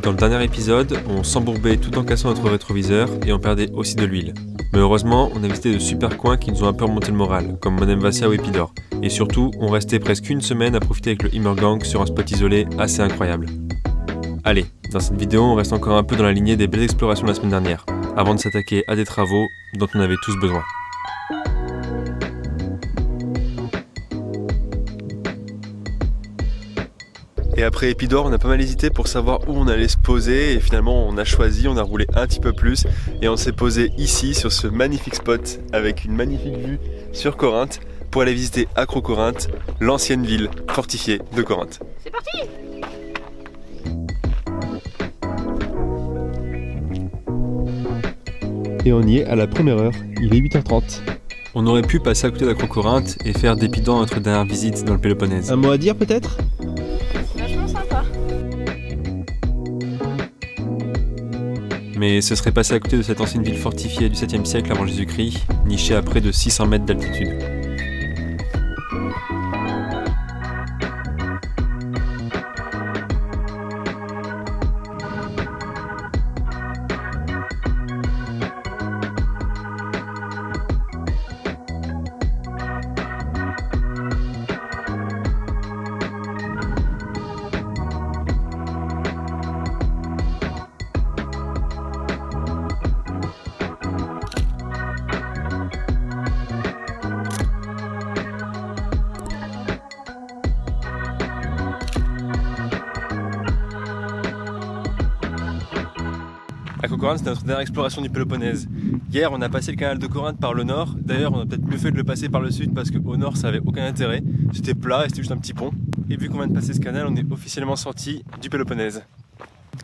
Dans le dernier épisode, on s'embourbait tout en cassant notre rétroviseur et on perdait aussi de l'huile. Mais heureusement, on a visité de super coins qui nous ont un peu remonté le moral, comme Monemvasia ou Épidore. Et surtout, on restait presque une semaine à profiter avec le Immergang sur un spot isolé assez incroyable. Allez, dans cette vidéo, on reste encore un peu dans la lignée des belles explorations de la semaine dernière, avant de s'attaquer à des travaux dont on avait tous besoin. Et après Épidore, on a pas mal hésité pour savoir où on allait se poser et finalement on a choisi, on a roulé un petit peu plus et on s'est posé ici sur ce magnifique spot avec une magnifique vue sur Corinthe pour aller visiter Acrocorinthe, l'ancienne ville fortifiée de Corinthe. C'est parti! Et on y est à la première heure, il est 8h30. On aurait pu passer à côté d'Acrocorinthe et faire d'Épidore notre dernière visite dans le Péloponnèse. Un mot à dire peut-être ? Vachement sympa. Mais ce serait passé à côté de cette ancienne ville fortifiée du 7e siècle avant Jésus-Christ, nichée à près de 600 mètres d'altitude. Acrocorinthe, c'est notre dernière exploration du Péloponnèse. Hier, on a passé le canal de Corinthe par le nord. D'ailleurs, on a peut-être mieux fait de le passer par le sud parce qu'au nord, ça avait aucun intérêt. C'était plat et c'était juste un petit pont. Et vu qu'on vient de passer ce canal, on est officiellement sorti du Péloponnèse.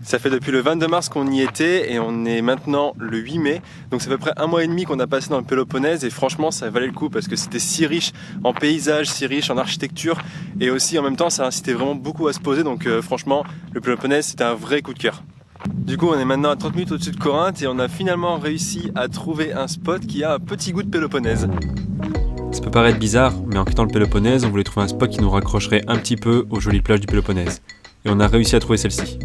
Ça fait depuis le 22 mars qu'on y était et on est maintenant le 8 mai. Donc c'est à peu près un mois et demi qu'on a passé dans le Péloponnèse et franchement, ça valait le coup parce que c'était si riche en paysages, si riche en architecture et aussi en même temps, ça incitait vraiment beaucoup à se poser. Donc franchement, le Péloponnèse, c'était un vrai coup de cœur. Du coup on est maintenant à 30 minutes au-dessus de Corinthe et on a finalement réussi à trouver un spot qui a un petit goût de Péloponnèse. Ça peut paraître bizarre, mais en quittant le Péloponnèse, on voulait trouver un spot qui nous raccrocherait un petit peu aux jolies plages du Péloponnèse. Et on a réussi à trouver celle-ci.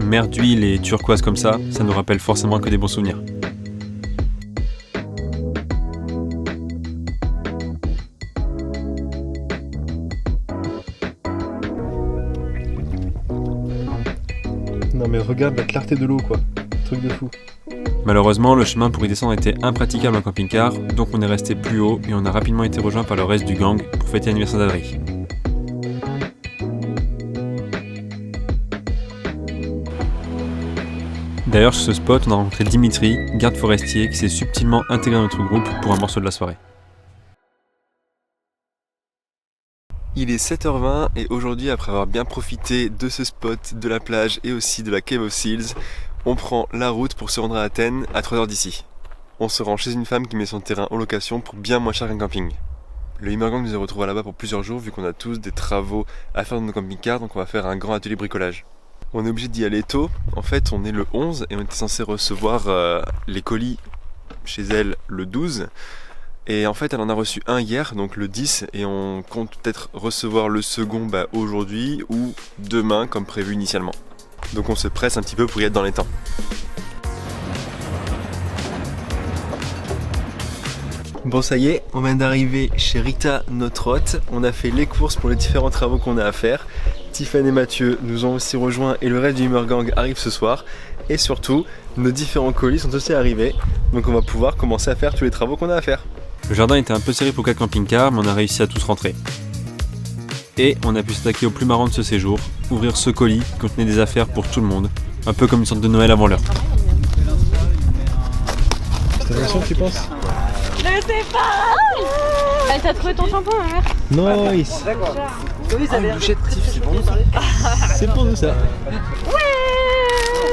Mer d'huile et turquoise comme ça nous rappelle forcément que des bons souvenirs. Non mais regarde la clarté de l'eau quoi, truc de fou. Malheureusement, le chemin pour y descendre était impraticable en camping-car, donc on est resté plus haut et on a rapidement été rejoint par le reste du gang pour fêter l'anniversaire d'Adri. D'ailleurs, sur ce spot, on a rencontré Dimitri, garde forestier, qui s'est subtilement intégré dans notre groupe pour un morceau de la soirée. Il est 7h20 et aujourd'hui, après avoir bien profité de ce spot, de la plage et aussi de la Cave of Seals, on prend la route pour se rendre à Athènes à 3h d'ici. On se rend chez une femme qui met son terrain en location pour bien moins cher qu'un camping. Le Immergang nous a retrouvés là-bas pour plusieurs jours vu qu'on a tous des travaux à faire dans nos camping-cars, donc on va faire un grand atelier bricolage. On est obligé d'y aller tôt, en fait on est le 11 et on était censé recevoir les colis chez elle le 12. Et en fait elle en a reçu un hier, donc le 10, et on compte peut-être recevoir le second aujourd'hui ou demain comme prévu initialement. Donc on se presse un petit peu pour y être dans les temps. Bon ça y est, on vient d'arriver chez Rita, notre hôte. On a fait les courses pour les différents travaux qu'on a à faire. Tiffany et Mathieu nous ont aussi rejoints et le reste du Immergang arrive ce soir. Et surtout, nos différents colis sont aussi arrivés. Donc on va pouvoir commencer à faire tous les travaux qu'on a à faire. Le jardin était un peu serré pour 4 camping-cars, mais on a réussi à tous rentrer. Et on a pu s'attaquer au plus marrant de ce séjour, ouvrir ce colis qui contenait des affaires pour tout le monde, un peu comme une sorte de Noël avant l'heure. C'est ta version tu penses ? Je sais pas. Elle t'a trouvé ton shampoing, ma mère? Nice. D'accord. Oui, ça une bouchette Tiff, c'est pour nous ça. C'est pour nous ça.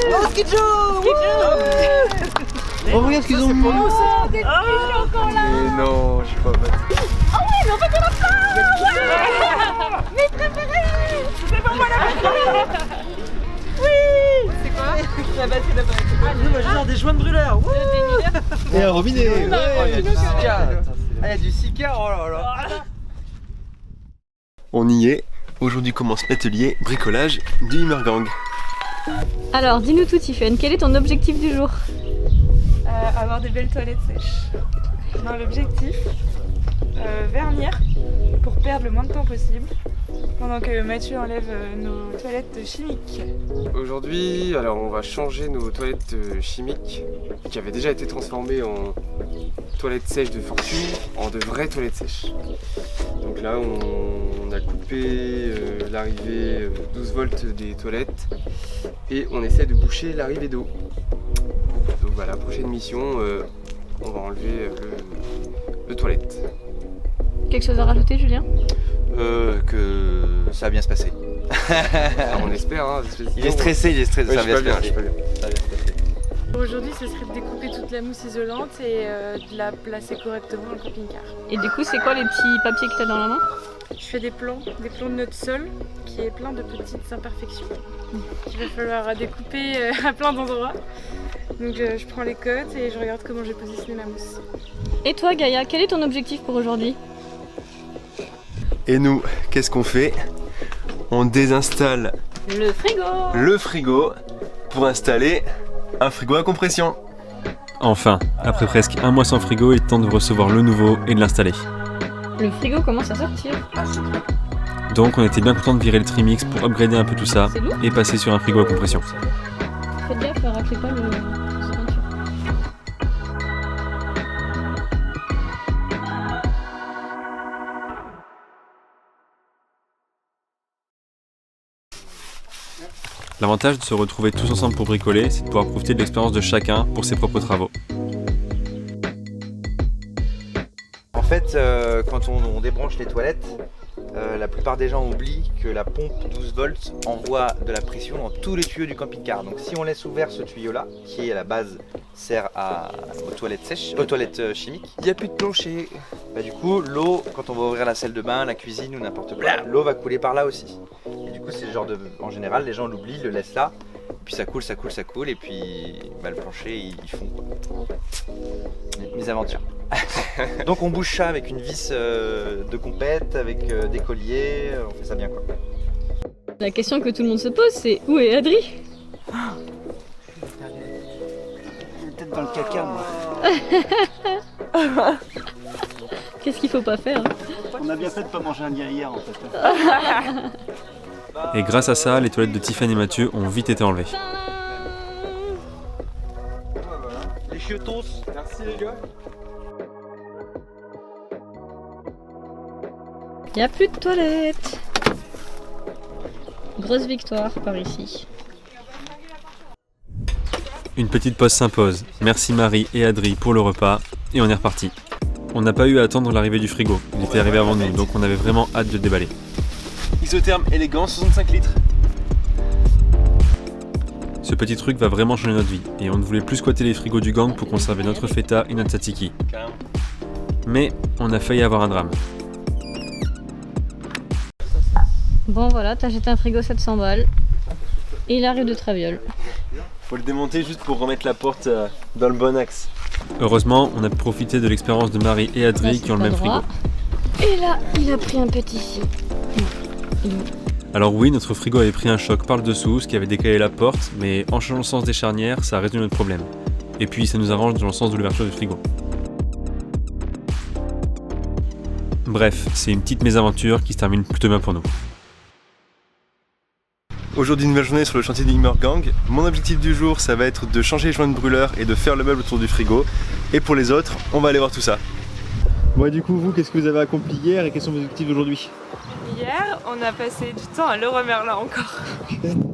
Oh, Skidjo. Oh regarde ce qu'ils ont mis. Oh, des petits chocolats. Mais non, je suis pas bête. Oh oui, mais en fait, on a pas. Mes préférés. C'est pour moi la préférée. Oui. C'est quoi? La batterie d'appareil. Nous, moi, je genre des joints de brûleur. Et un robinet. Oh, il y a du Sika. Ah, il y a du Sika, oh là là. On y est. Aujourd'hui commence l'atelier bricolage du Immergang. Alors, dis-nous tout, Tiffen, quel est ton objectif du jour? Avoir des belles toilettes sèches. Dans l'objectif, vernir pour perdre le moins de temps possible pendant que Mathieu enlève nos toilettes chimiques. Aujourd'hui, alors on va changer nos toilettes chimiques qui avaient déjà été transformées en toilettes sèches de fortune en de vraies toilettes sèches. Donc là, on a coupé l'arrivée 12 volts des toilettes et on essaie de boucher l'arrivée d'eau. Donc voilà, prochaine mission, on va enlever le toilette. Quelque chose à rajouter, Julien? Que ça va bien se passer. On espère. Hein, il est stressé, ça va bien se passer. Aujourd'hui, ce serait de découper toute la mousse isolante et de la placer correctement dans le camping-car. Et du coup, c'est quoi les petits papiers que tu as dans la main? Je fais des plans de notre sol qui est plein de petites imperfections qu'il va falloir découper à plein d'endroits. Donc je prends les cotes et je regarde comment je vais positionner ma mousse. Et toi, Gaïa, quel est ton objectif pour aujourd'hui? Et nous, qu'est-ce qu'on fait? On désinstalle le frigo pour installer un frigo à compression. Enfin, après presque un mois sans frigo, il est temps de recevoir le nouveau et de l'installer. Le frigo commence à sortir. Donc on était bien content de virer le Trimix pour upgrader un peu tout ça et passer sur un frigo à compression. Faites gaffe, raclez pas le ceinture. L'avantage de se retrouver tous ensemble pour bricoler, c'est de pouvoir profiter de l'expérience de chacun pour ses propres travaux. En fait, quand on débranche les toilettes, la plupart des gens oublient que la pompe 12 volts envoie de la pression dans tous les tuyaux du camping-car. Donc si on laisse ouvert ce tuyau-là, qui à la base sert aux toilettes sèches, aux toilettes chimiques, il n'y a plus de plancher. Bah, du coup, l'eau, quand on va ouvrir la salle de bain, la cuisine ou n'importe quoi, l'eau va couler par là aussi. Et du coup, c'est le genre de... En général, les gens l'oublient, le laissent là, puis ça coule, et puis bah, le plancher, ils font quoi. Mes aventures. Donc on bouge ça avec une vis de compète, avec des colliers, on fait ça bien quoi. La question que tout le monde se pose, c'est où est Adri? Peut-être dans le caca, moi. Qu'est-ce qu'il faut pas faire, hein? On a bien fait de pas manger un hier en fait. Et grâce à ça, les toilettes de Tiffany et Mathieu ont vite été enlevées. Les chiotos. Merci les gars. Il n'y a plus de toilettes. Grosse victoire par ici. Une petite pause s'impose. Merci Marie et Adri pour le repas et on est reparti. On n'a pas eu à attendre l'arrivée du frigo. Il était arrivé avant nous, donc on avait vraiment hâte de le déballer. Isotherme élégant, 65 litres. Ce petit truc va vraiment changer notre vie et on ne voulait plus squatter les frigos du gang pour conserver notre feta et notre tzatziki. Mais on a failli avoir un drame. Bon voilà, t'as acheté un frigo 700 balles. Et il arrive de Traviole. Faut le démonter juste pour remettre la porte dans le bon axe. Heureusement, on a profité de l'expérience de Marie et Adri qui ont le même frigo. Et là, il a pris un petit ici. Alors oui, notre frigo avait pris un choc par le dessous, ce qui avait décalé la porte, mais en changeant le sens des charnières, ça a résolu notre problème. Et puis ça nous arrange dans le sens de l'ouverture du frigo. Bref, c'est une petite mésaventure qui se termine plutôt bien pour nous. Aujourd'hui, une nouvelle journée sur le chantier du Immergang. Mon objectif du jour, ça va être de changer les joints de brûleur et de faire le meuble autour du frigo. Et pour les autres, on va aller voir tout ça. Bon, et du coup, vous, qu'est-ce que vous avez accompli hier et quels sont vos objectifs d'aujourd'hui? Hier, on a passé du temps à Leroy Merlin encore.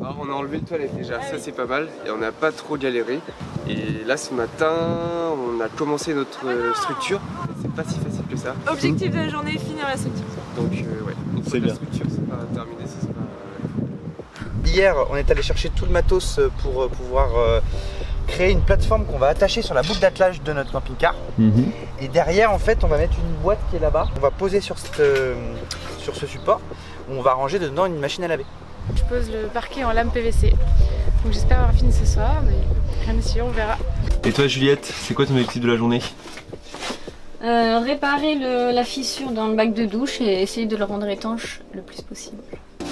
Alors on a enlevé le toilette déjà, ça c'est pas mal et on n'a pas trop galéré. Et là ce matin, on a commencé notre structure. C'est pas si facile que ça. Objectif de la journée, finir la structure. Donc ouais, une fois C'est que la bien. structure c'est pas terminé, ce sera... Hier, on est allé chercher tout le matos pour pouvoir créer une plateforme qu'on va attacher sur la boucle d'attelage de notre camping-car. Et derrière, en fait, on va mettre une boîte qui est là-bas. On va poser sur ce support où on va ranger dedans une machine à laver. Je pose le parquet en lame PVC. Donc j'espère avoir fini ce soir, mais rien n'est sûr, on verra. Et toi Juliette, c'est quoi ton objectif de la journée? Réparer la fissure dans le bac de douche et essayer de le rendre étanche le plus possible.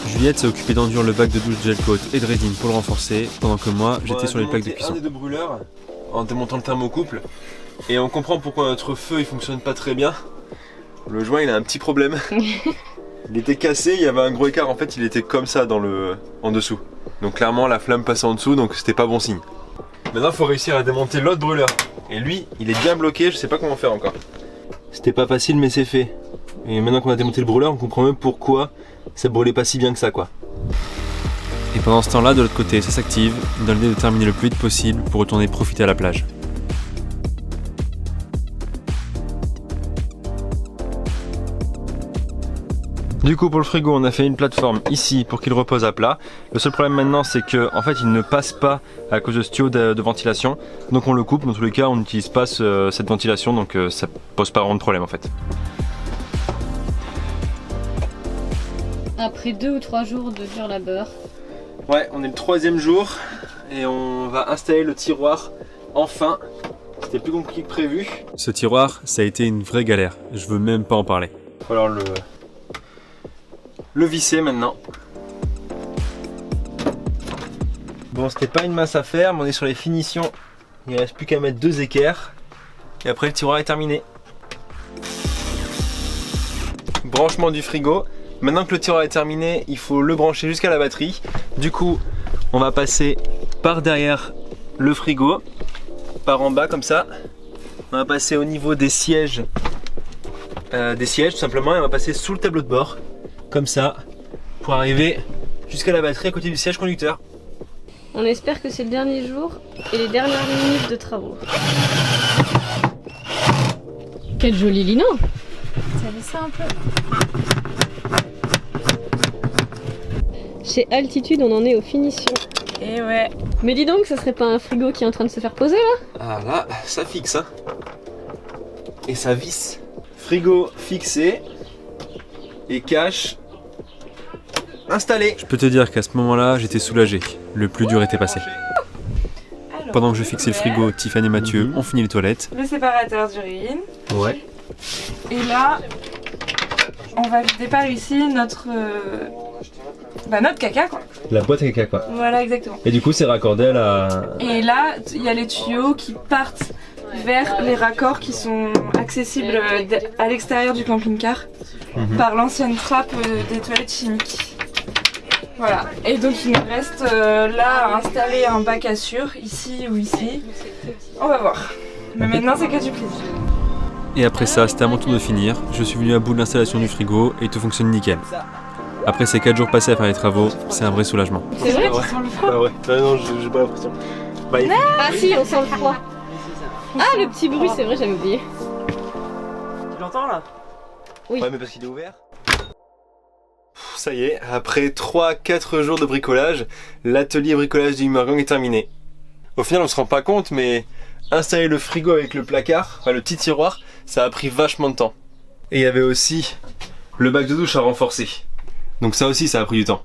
Juliette s'est occupée d'enduire le bac de douche de gel coat et de résine pour le renforcer, pendant que moi j'étais sur les plaques de cuisson. Un des deux brûleurs en démontant le thermocouple et on comprend pourquoi notre feu il fonctionne pas très bien. Le joint il a un petit problème. Il était cassé, il y avait un gros écart, en fait il était comme ça en dessous. Donc clairement la flamme passait en dessous, donc c'était pas bon signe. Maintenant il faut réussir à démonter l'autre brûleur. Et lui, il est bien bloqué, je sais pas comment faire encore. C'était pas facile mais c'est fait. Et maintenant qu'on a démonté le brûleur, on comprend même pourquoi ça brûlait pas si bien que ça quoi. Et pendant ce temps-là, de l'autre côté, ça s'active dans l'idée de terminer le plus vite possible pour retourner profiter à la plage. Du coup pour le frigo on a fait une plateforme ici pour qu'il repose à plat. Le seul problème maintenant c'est que en fait il ne passe pas à cause de ce tuyau de ventilation. Donc on le coupe, dans tous les cas on n'utilise pas cette ventilation donc ça pose pas vraiment de problème en fait. Après 2 ou 3 jours de dur labeur. Ouais, on est le 3e jour et on va installer le tiroir enfin. C'était plus compliqué que prévu. Ce tiroir ça a été une vraie galère, je veux même pas en parler. Il va falloir le visser maintenant. Bon, c'était pas une masse à faire, mais on est sur les finitions. Il reste plus qu'à mettre 2 équerres. Et après, le tiroir est terminé. Branchement du frigo. Maintenant que le tiroir est terminé, il faut le brancher jusqu'à la batterie. Du coup, on va passer par derrière le frigo, par en bas comme ça. On va passer au niveau des sièges. Tout simplement, et on va passer sous le tableau de bord. Comme ça, pour arriver jusqu'à la batterie à côté du siège conducteur. On espère que c'est le dernier jour et les dernières minutes de travaux. Quel joli lino! Ça laisse ça un peu. Chez Altitude, on en est aux finitions. Et ouais. Mais dis donc, ça serait pas un frigo qui est en train de se faire poser là? Ah là, ça fixe hein. Et ça visse. Frigo fixé. Et cache installé. Je peux te dire qu'à ce moment-là, j'étais soulagé. Le plus dur était passé. Alors, pendant que je fixais le frigo, Tiffany et Mathieu ont fini les toilettes. Le séparateur d'urine. Ouais. Et là, on va vider par ici notre caca quoi. La boîte à caca quoi. Voilà exactement. Et du coup, c'est raccordé à la... Et là, il y a les tuyaux qui partent vers les raccords qui sont accessibles à l'extérieur du camping-car par l'ancienne trappe des toilettes chimiques. Voilà, et donc il nous reste là à installer un bac à sûr, ici ou ici. On va voir. Mais maintenant c'est que du plaisir. Et après ça, c'était à mon tour de finir. Je suis venu à bout de l'installation du frigo et tout fonctionne nickel. Après ces 4 jours passés à faire les travaux, c'est un vrai soulagement. C'est vrai? Ah ouais, non, j'ai pas l'impression. Bah, Ah si, on sent le froid. Ah le petit bruit, c'est vrai, j'avais oublié. Tu l'entends là? Oui. Ouais, mais parce qu'il est ouvert. Ça y est, après 3-4 jours de bricolage, l'atelier bricolage du Hummergang est terminé. Au final, on se rend pas compte, mais installer le frigo avec le placard, enfin le petit tiroir, ça a pris vachement de temps. Et il y avait aussi le bac de douche à renforcer. Donc ça aussi, ça a pris du temps.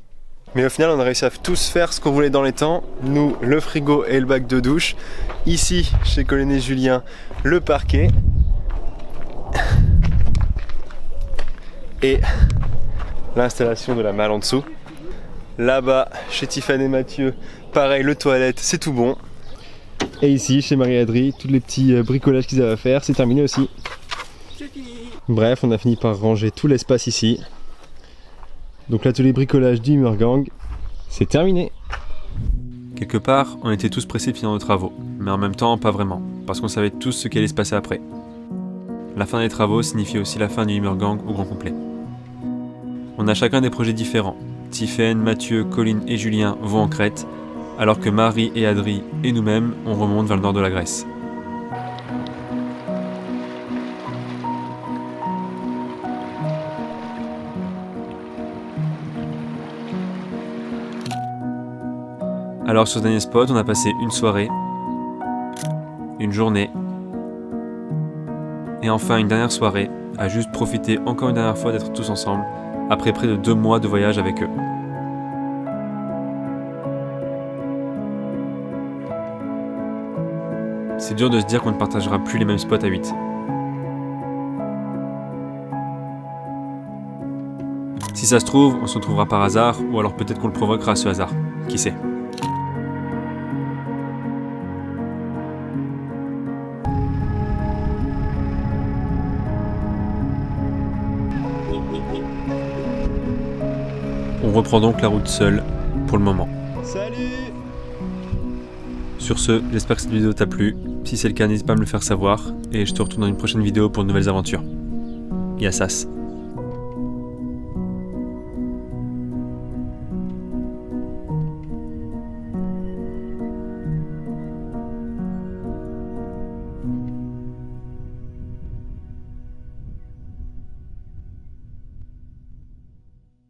Mais au final, on a réussi à tous faire ce qu'on voulait dans les temps. Nous, le frigo et le bac de douche. Ici, chez Colin et Julien, le parquet. Et l'installation de la malle en dessous. Là-bas, chez Tiffany et Mathieu, pareil, le toilette, c'est tout bon. Et ici, chez Marie-Adrie, tous les petits bricolages qu'ils avaient à faire, c'est terminé aussi. Bref, on a fini par ranger tout l'espace ici. Donc l'atelier bricolage du Hummergang, c'est terminé. Quelque part, on était tous pressés de finir nos travaux, mais en même temps, pas vraiment, parce qu'on savait tous ce qui allait se passer après. La fin des travaux signifie aussi la fin du Hummergang au grand complet. On a chacun des projets différents. Tiffany, Mathieu, Colin et Julien vont en Crète, alors que Marie et Adrie et nous-mêmes, on remonte vers le nord de la Grèce. Alors sur ce dernier spot, on a passé une soirée, une journée, et enfin une dernière soirée, à juste profiter encore une dernière fois d'être tous ensemble, après près de 2 mois de voyage avec eux. C'est dur de se dire qu'on ne partagera plus les mêmes spots à 8. Si ça se trouve, on se retrouvera par hasard, ou alors peut-être qu'on le provoquera ce hasard. Qui sait? On reprend donc la route seule, pour le moment. Salut! Sur ce, j'espère que cette vidéo t'a plu. Si c'est le cas, n'hésite pas à me le faire savoir, et je te retrouve dans une prochaine vidéo pour de nouvelles aventures. Yassas.